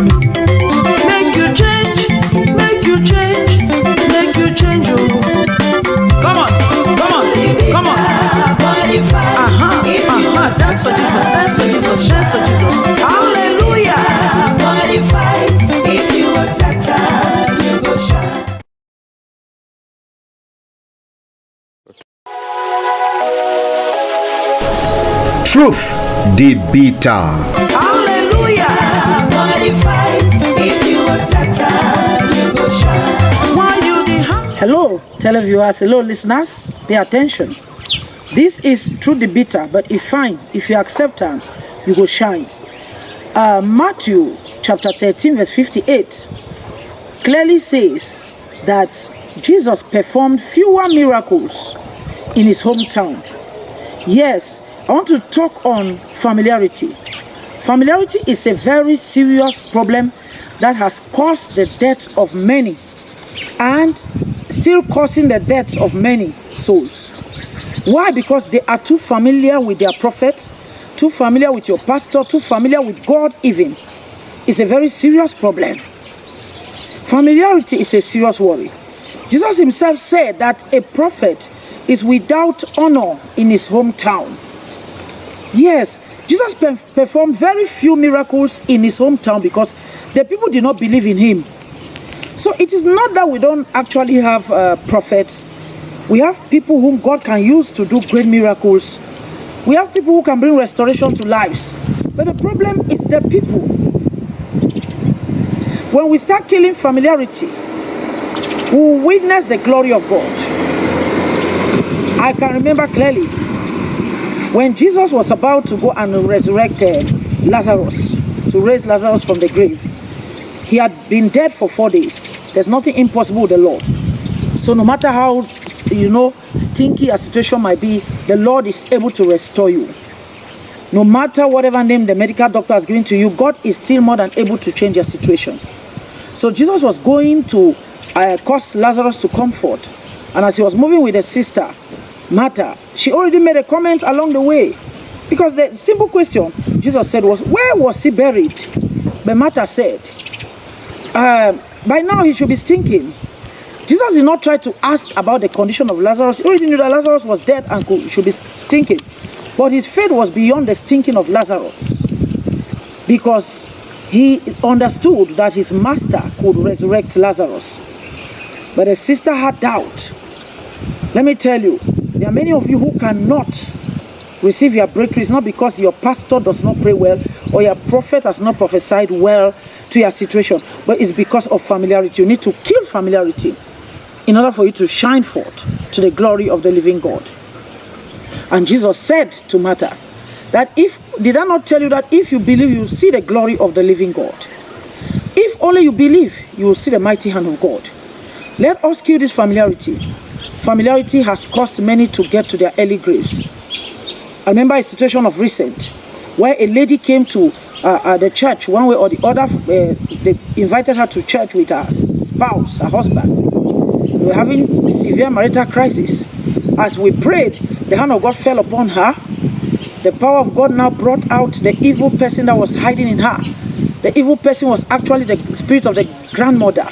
Make you change, make you change, make you change. Oh, come on, come on, come on. Dance for Jesus, dance for Jesus, dance for Jesus. Hallelujah. If you accept her, you go shine. Truth, the bitter. Hallelujah. If you accept her, you go shine. Why you hello, televiewers, hello, listeners, pay attention. This is Truth the bitter, but if you accept her, you go shine. Matthew chapter 13, verse 58 clearly says that Jesus performed fewer miracles in his hometown. Yes, I want to talk on familiarity. Familiarity is a very serious problem that has caused the death of many and still causing the deaths of many souls. Why? Because they are too familiar with their prophets, too familiar with your pastor, too familiar with God even. It's a very serious problem. Familiarity is a serious worry. Jesus himself said that a prophet is without honor in his hometown. Yes, Jesus performed very few miracles in his hometown because the people did not believe in him. So it is not that we don't actually have prophets. We have people whom God can use to do great miracles. We have people who can bring restoration to lives. But the problem is the people. When we start killing familiarity, we will witness the glory of God. I can remember clearly when Jesus was about to go and resurrect Lazarus, to raise Lazarus from the grave. He had been dead for 4 days. There's nothing impossible with the Lord. So no matter how, stinky a situation might be, the Lord is able to restore you. No matter whatever name the medical doctor has given to you, God is still more than able to change your situation. So Jesus was going to cause Lazarus to comfort. And as he was moving with his sister, Martha, she already made a comment along the way. Because the simple question Jesus said was, where was he buried? But Martha said, by now he should be stinking. Jesus did not try to ask about the condition of Lazarus. He already knew that Lazarus was dead and should be stinking. But his faith was beyond the stinking of Lazarus. Because he understood that his master could resurrect Lazarus. But the sister had doubt. Let me tell you, there are many of you who cannot receive your breakthrough. It's not because your pastor does not pray well or your prophet has not prophesied well to your situation, but it's because of familiarity. You need to kill familiarity in order for you to shine forth to the glory of the living God. And Jesus said to Martha that did I not tell you that if you believe, you will see the glory of the living God? If only you believe, you will see the mighty hand of God. Let us kill this familiarity. Familiarity has caused many to get to their early graves. I remember a situation of recent where a lady came to the church one way or the other. They invited her to church with her spouse, her husband. They were having severe marital crisis. As we prayed, the hand of God fell upon her. The power of God now brought out the evil person that was hiding in her. The evil person was actually the spirit of the grandmother.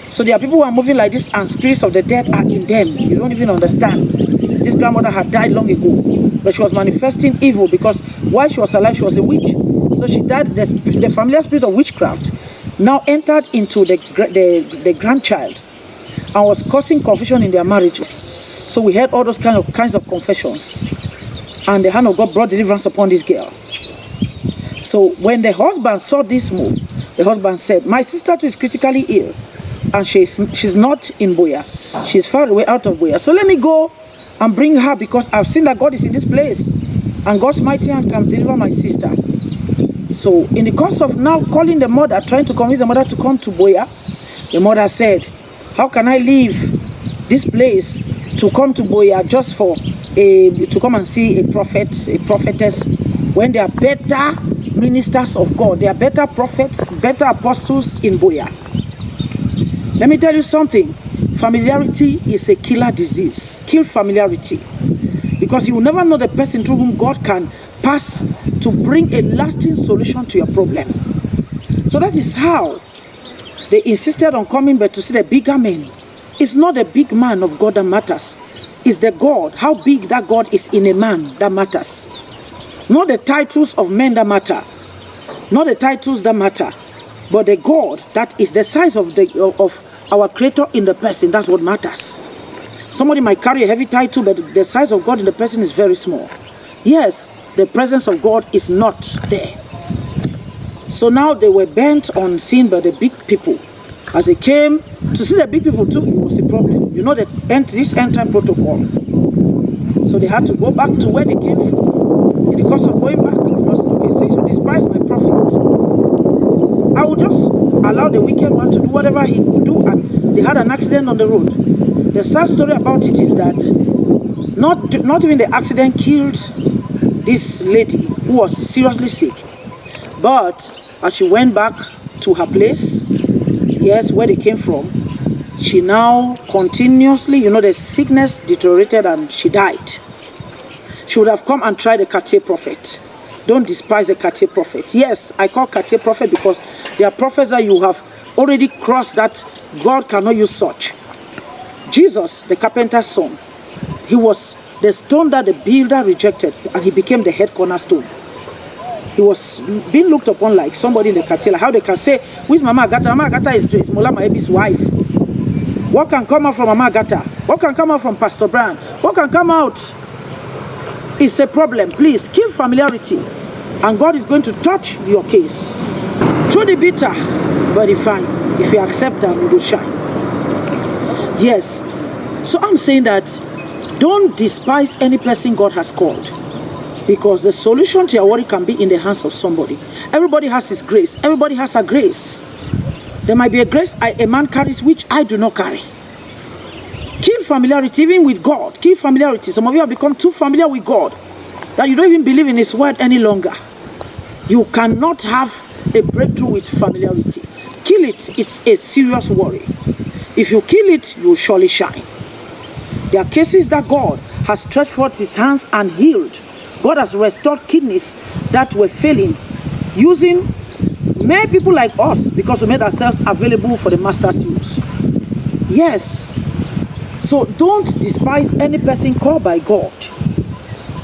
So there are people who are moving like this and spirits of the dead are in them. You don't even understand. This grandmother had died long ago, but she was manifesting evil because while she was alive, she was a witch. So she died. The familiar spirit of witchcraft now entered into the grandchild and was causing confusion in their marriages. So we heard all those kinds of confessions. And the hand of God brought deliverance upon this girl. So when the husband saw this move, the husband said, my sister too is critically ill. And she's not in Boya. She's far away out of Boya. So let me go and bring her because I've seen that God is in this place. And God's mighty hand can deliver my sister. So in the course of now calling the mother, trying to convince the mother to come to Boya, the mother said, how can I leave this place to come to Boya just for to come and see a prophet, a prophetess, when there are better ministers of God, there are better prophets, better apostles in Boya. Let me tell you something. Familiarity is a killer disease. Kill familiarity. Because you will never know the person through whom God can pass to bring a lasting solution to your problem. So that is how they insisted on coming but to see the bigger men. It's not the big man of God that matters. It's the God, how big that God is in a man that matters. Not the titles of men that matters. Not the titles that matter. But the God that is the size of our Creator in the person. That's what matters. Somebody might carry a heavy title, but the size of God in the person is very small. Yes, the presence of God is not there. So now they were bent on seeing by the big people. As they came to see the big people too, it was a problem. You know this end time protocol. So they had to go back to where they came from. In the course of going back, it was okay, since you despise my prophet, I will just allow the wicked one to do whatever he could do. And they had an accident on the road. The sad story about it is that not even the accident killed this lady who was seriously sick. But as she went back to her place, yes, where they came from, she now continuously, the sickness deteriorated and she died. She would have come and tried the Cartier prophet. Don't despise the Cartier prophet. Yes, I call Cartier prophet because they are prophets that you have already crossed that God cannot use such. Jesus, the carpenter's son, he was the stone that the builder rejected and he became the head cornerstone. He was being looked upon like somebody in the Cartier. Like how they can say, who is Mama Agata? Mama Agata is Mola Maebi's wife. What can come out from Mama Agata? What can come out from Pastor Brian? What can come out? It's a problem. Please, kill familiarity. And God is going to touch your case. Through the bitter, but the fine. If you accept them, you will shine. Yes. So I'm saying that don't despise any person God has called. Because the solution to your worry can be in the hands of somebody. Everybody has his grace. Everybody has a grace. There might be a grace a man carries which I do not carry. Kill familiarity even with God. Kill familiarity. Some of you have become too familiar with God that you don't even believe in his word any longer. You cannot have a breakthrough with familiarity. Kill it. It's a serious worry. If you kill it, you will surely shine. There are cases that God has stretched forth his hands and healed. God has restored kidneys that were failing using many people like us because we made ourselves available for the master's use. Yes. So don't despise any person called by God.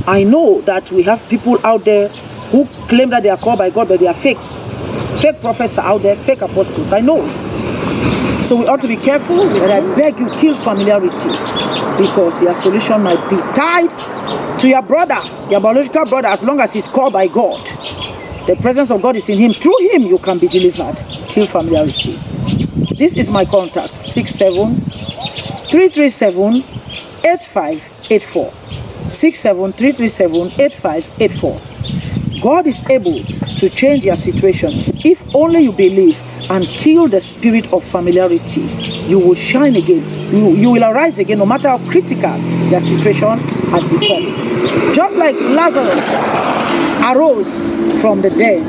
I know that we have people out there who claim that they are called by God, but they are fake. Fake prophets are out there, fake apostles. I know. So we ought to be careful, and I beg you, kill familiarity, because your solution might be tied to your brother, your biological brother, as long as he's called by God. The presence of God is in him. Through him, you can be delivered. Kill familiarity. This is my contact, 67-337-8584. 67-337-8584. God is able to change your situation if only you believe and kill the spirit of familiarity. You will shine again. You will arise again, no matter how critical your situation had become. Just like Lazarus arose from the dead,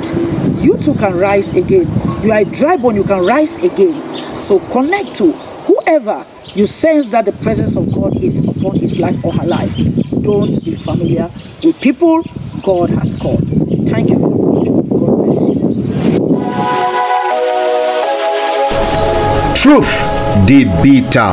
you too can rise again. You are a dry bone, you can rise again. So connect to whoever you sense that the presence of God is upon his life or her life. Don't be familiar with people God has called. Thank you very much. God bless you. Truth, the bitter.